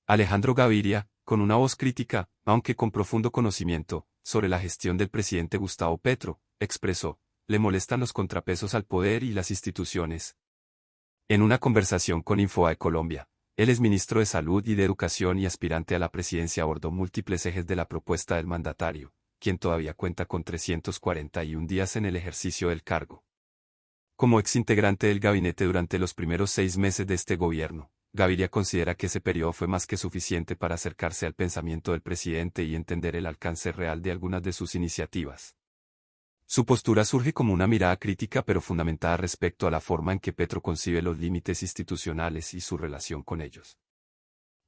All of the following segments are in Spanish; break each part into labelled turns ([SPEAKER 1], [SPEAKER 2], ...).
[SPEAKER 1] Alejandro Gaviria, con una voz crítica, aunque con profundo conocimiento, sobre la gestión del presidente Gustavo Petro, expresó: le molestan los contrapesos al poder y las instituciones. En una conversación con Infobae Colombia, el exministro de Salud y de Educación y aspirante a la presidencia abordó múltiples ejes de la propuesta del mandatario, quien todavía cuenta con 341 días en el ejercicio del cargo. Como exintegrante del gabinete durante los primeros 6 meses de este gobierno, Gaviria considera que ese periodo fue más que suficiente para acercarse al pensamiento del presidente y entender el alcance real de algunas de sus iniciativas. Su postura surge como una mirada crítica pero fundamentada respecto a la forma en que Petro concibe los límites institucionales y su relación con ellos.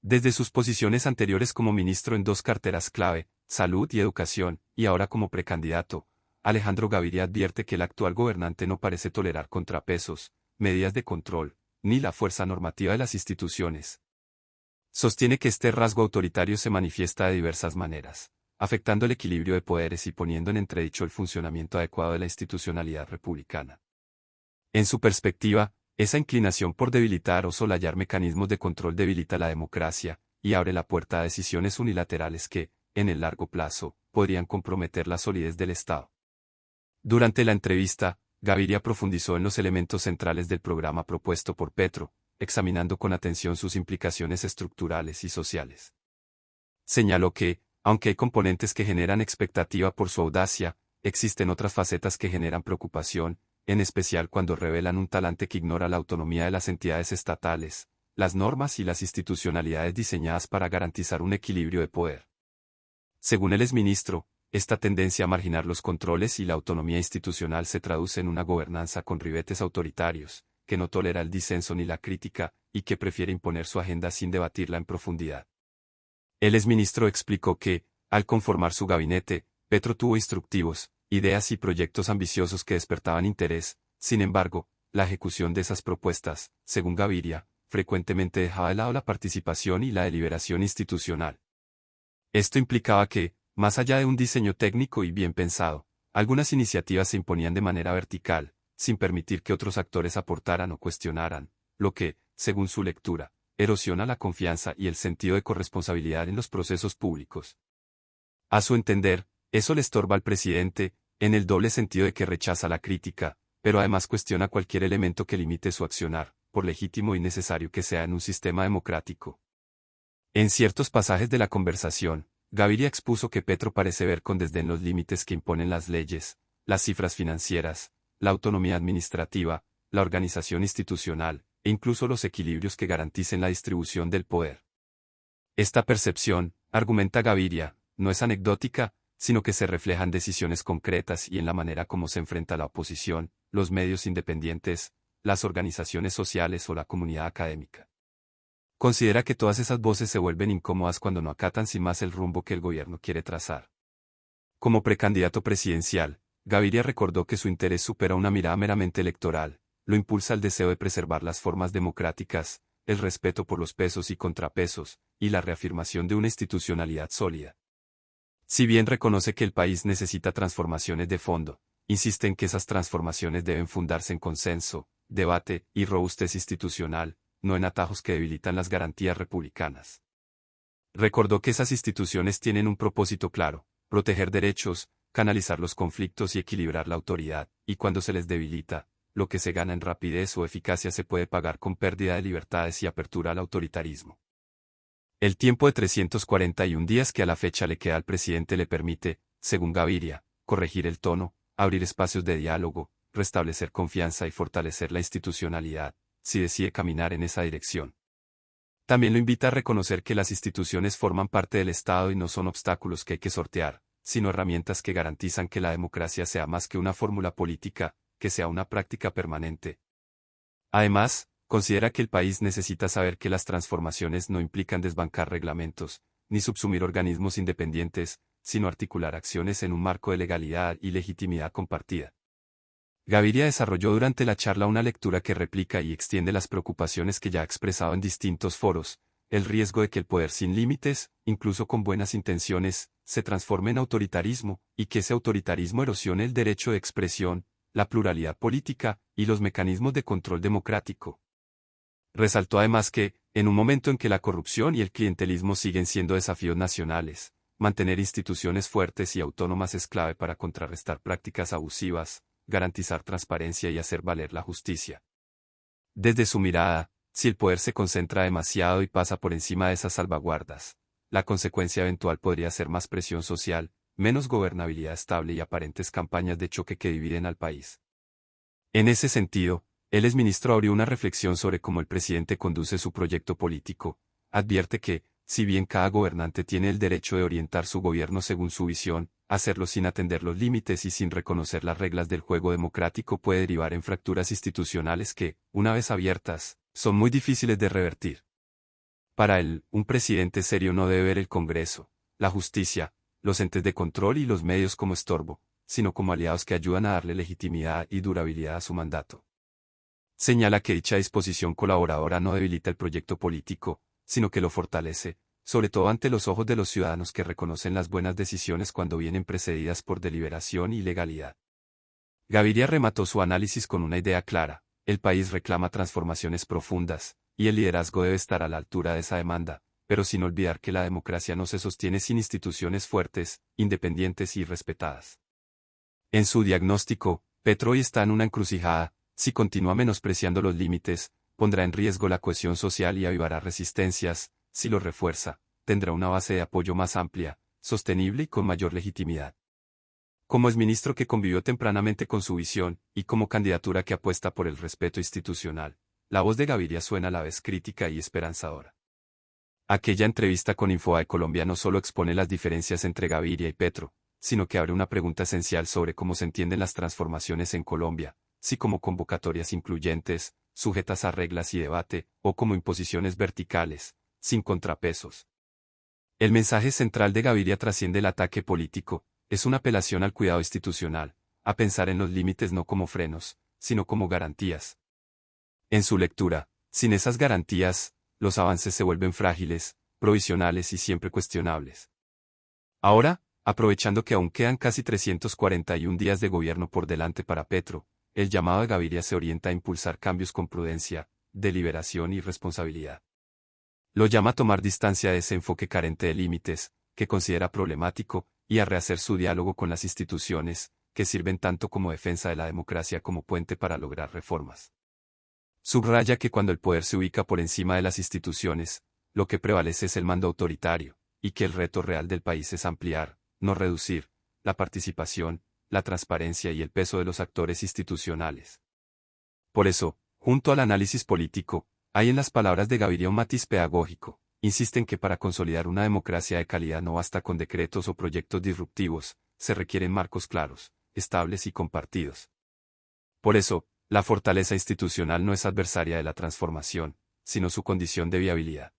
[SPEAKER 1] Desde sus posiciones anteriores como ministro en 2 carteras clave, Salud y Educación, y ahora como precandidato, Alejandro Gaviria advierte que el actual gobernante no parece tolerar contrapesos, medidas de control, ni la fuerza normativa de las instituciones. Sostiene que este rasgo autoritario se manifiesta de diversas maneras, afectando el equilibrio de poderes y poniendo en entredicho el funcionamiento adecuado de la institucionalidad republicana. En su perspectiva, esa inclinación por debilitar o solayar mecanismos de control debilita la democracia, y abre la puerta a decisiones unilaterales que, en el largo plazo, podrían comprometer la solidez del Estado. Durante la entrevista, Gaviria profundizó en los elementos centrales del programa propuesto por Petro, examinando con atención sus implicaciones estructurales y sociales. Señaló que, aunque hay componentes que generan expectativa por su audacia, existen otras facetas que generan preocupación, en especial cuando revelan un talante que ignora la autonomía de las entidades estatales, las normas y las institucionalidades diseñadas para garantizar un equilibrio de poder. Según el exministro, esta tendencia a marginar los controles y la autonomía institucional se traduce en una gobernanza con ribetes autoritarios, que no tolera el disenso ni la crítica, y que prefiere imponer su agenda sin debatirla en profundidad. El exministro explicó que, al conformar su gabinete, Petro tuvo instructivos, ideas y proyectos ambiciosos que despertaban interés. Sin embargo, la ejecución de esas propuestas, según Gaviria, frecuentemente dejaba de lado la participación y la deliberación institucional. Esto implicaba que, más allá de un diseño técnico y bien pensado, algunas iniciativas se imponían de manera vertical, sin permitir que otros actores aportaran o cuestionaran, lo que, según su lectura, erosiona la confianza y el sentido de corresponsabilidad en los procesos públicos. A su entender, eso le estorba al presidente, en el doble sentido de que rechaza la crítica, pero además cuestiona cualquier elemento que limite su accionar, por legítimo y necesario que sea en un sistema democrático. En ciertos pasajes de la conversación, Gaviria expuso que Petro parece ver con desdén los límites que imponen las leyes, las cifras financieras, la autonomía administrativa, la organización institucional, e incluso los equilibrios que garanticen la distribución del poder. Esta percepción, argumenta Gaviria, no es anecdótica, sino que se refleja en decisiones concretas y en la manera como se enfrenta la oposición, los medios independientes, las organizaciones sociales o la comunidad académica. Considera que todas esas voces se vuelven incómodas cuando no acatan sin más el rumbo que el gobierno quiere trazar. Como precandidato presidencial, Gaviria recordó que su interés supera una mirada meramente electoral, lo impulsa el deseo de preservar las formas democráticas, el respeto por los pesos y contrapesos, y la reafirmación de una institucionalidad sólida. Si bien reconoce que el país necesita transformaciones de fondo, insiste en que esas transformaciones deben fundarse en consenso, debate y robustez institucional, no en atajos que debilitan las garantías republicanas. Recordó que esas instituciones tienen un propósito claro: proteger derechos, canalizar los conflictos y equilibrar la autoridad, y cuando se les debilita, lo que se gana en rapidez o eficacia se puede pagar con pérdida de libertades y apertura al autoritarismo. El tiempo de 341 días que a la fecha le queda al presidente le permite, según Gaviria, corregir el tono, abrir espacios de diálogo, restablecer confianza y fortalecer la institucionalidad, si decide caminar en esa dirección. También lo invita a reconocer que las instituciones forman parte del Estado y no son obstáculos que hay que sortear, sino herramientas que garantizan que la democracia sea más que una fórmula política, que sea una práctica permanente. Además, considera que el país necesita saber que las transformaciones no implican desbancar reglamentos, ni subsumir organismos independientes, sino articular acciones en un marco de legalidad y legitimidad compartida. Gaviria desarrolló durante la charla una lectura que replica y extiende las preocupaciones que ya ha expresado en distintos foros: el riesgo de que el poder sin límites, incluso con buenas intenciones, se transforme en autoritarismo, y que ese autoritarismo erosione el derecho de expresión, la pluralidad política, y los mecanismos de control democrático. Resaltó además que, En un momento en que la corrupción y el clientelismo siguen siendo desafíos nacionales, mantener instituciones fuertes y autónomas es clave para contrarrestar prácticas abusivas, garantizar transparencia y hacer valer la justicia. Desde su mirada, si el poder se concentra demasiado y pasa por encima de esas salvaguardas, la consecuencia eventual podría ser más presión social, menos gobernabilidad estable y aparentes campañas de choque que dividen al país. En ese sentido, el exministro abrió una reflexión sobre cómo el presidente conduce su proyecto político. Advierte que, si bien cada gobernante tiene el derecho de orientar su gobierno según su visión, hacerlo sin atender los límites y sin reconocer las reglas del juego democrático puede derivar en fracturas institucionales que, una vez abiertas, son muy difíciles de revertir. Para él, un presidente serio no debe ver el Congreso, la justicia, los entes de control y los medios como estorbo, sino como aliados que ayudan a darle legitimidad y durabilidad a su mandato. Señala que dicha disposición colaboradora no debilita el proyecto político, sino que lo fortalece, sobre todo ante los ojos de los ciudadanos que reconocen las buenas decisiones cuando vienen precedidas por deliberación y legalidad. Gaviria remató su análisis con una idea clara: el país reclama transformaciones profundas, y el liderazgo debe estar a la altura de esa demanda, pero sin olvidar que la democracia no se sostiene sin instituciones fuertes, independientes y respetadas. En su diagnóstico, Petro hoy está en una encrucijada. Si continúa menospreciando los límites, pondrá en riesgo la cohesión social y avivará resistencias. Si lo refuerza, tendrá una base de apoyo más amplia, sostenible y con mayor legitimidad. Como exministro que convivió tempranamente con su visión, y como candidatura que apuesta por el respeto institucional, la voz de Gaviria suena a la vez crítica y esperanzadora. Aquella entrevista con Infobae Colombia no solo expone las diferencias entre Gaviria y Petro, sino que abre una pregunta esencial sobre cómo se entienden las transformaciones en Colombia, si como convocatorias incluyentes, sujetas a reglas y debate, o como imposiciones verticales, sin contrapesos. El mensaje central de Gaviria trasciende el ataque político, es una apelación al cuidado institucional, a pensar en los límites no como frenos, sino como garantías. En su lectura, sin esas garantías, los avances se vuelven frágiles, provisionales y siempre cuestionables. Ahora, aprovechando que aún quedan casi 341 días de gobierno por delante para Petro, el llamado de Gaviria se orienta a impulsar cambios con prudencia, deliberación y responsabilidad. Lo llama a tomar distancia de ese enfoque carente de límites, que considera problemático, y a rehacer su diálogo con las instituciones, que sirven tanto como defensa de la democracia como puente para lograr reformas. Subraya que cuando el poder se ubica por encima de las instituciones, lo que prevalece es el mando autoritario, y que el reto real del país es ampliar, no reducir, la participación, la transparencia y el peso de los actores institucionales. Por eso, junto al análisis político, hay en las palabras de Gaviria un matiz pedagógico. Insiste en que para consolidar una democracia de calidad no basta con decretos o proyectos disruptivos, se requieren marcos claros, estables y compartidos. Por eso, la fortaleza institucional no es adversaria de la transformación, sino su condición de viabilidad.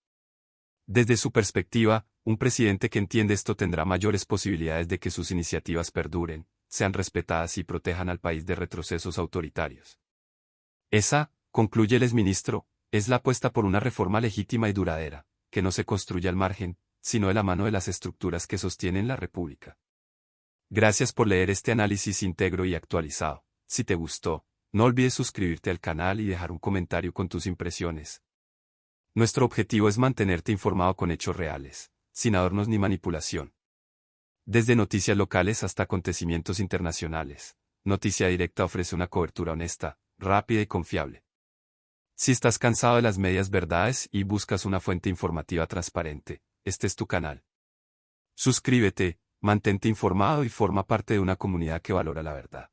[SPEAKER 1] Desde su perspectiva, un presidente que entiende esto tendrá mayores posibilidades de que sus iniciativas perduren, sean respetadas y protejan al país de retrocesos autoritarios. Esa, concluye el exministro, es la apuesta por una reforma legítima y duradera, que no se construye al margen, sino de la mano de las estructuras que sostienen la República. Gracias por leer este análisis íntegro y actualizado. Si te gustó, no olvides suscribirte al canal y dejar un comentario con tus impresiones. Nuestro objetivo es mantenerte informado con hechos reales, sin adornos ni manipulación. Desde noticias locales hasta acontecimientos internacionales, Noticia Directa ofrece una cobertura honesta, rápida y confiable. Si estás cansado de las medias verdades y buscas una fuente informativa transparente, este es tu canal. Suscríbete, mantente informado y forma parte de una comunidad que valora la verdad.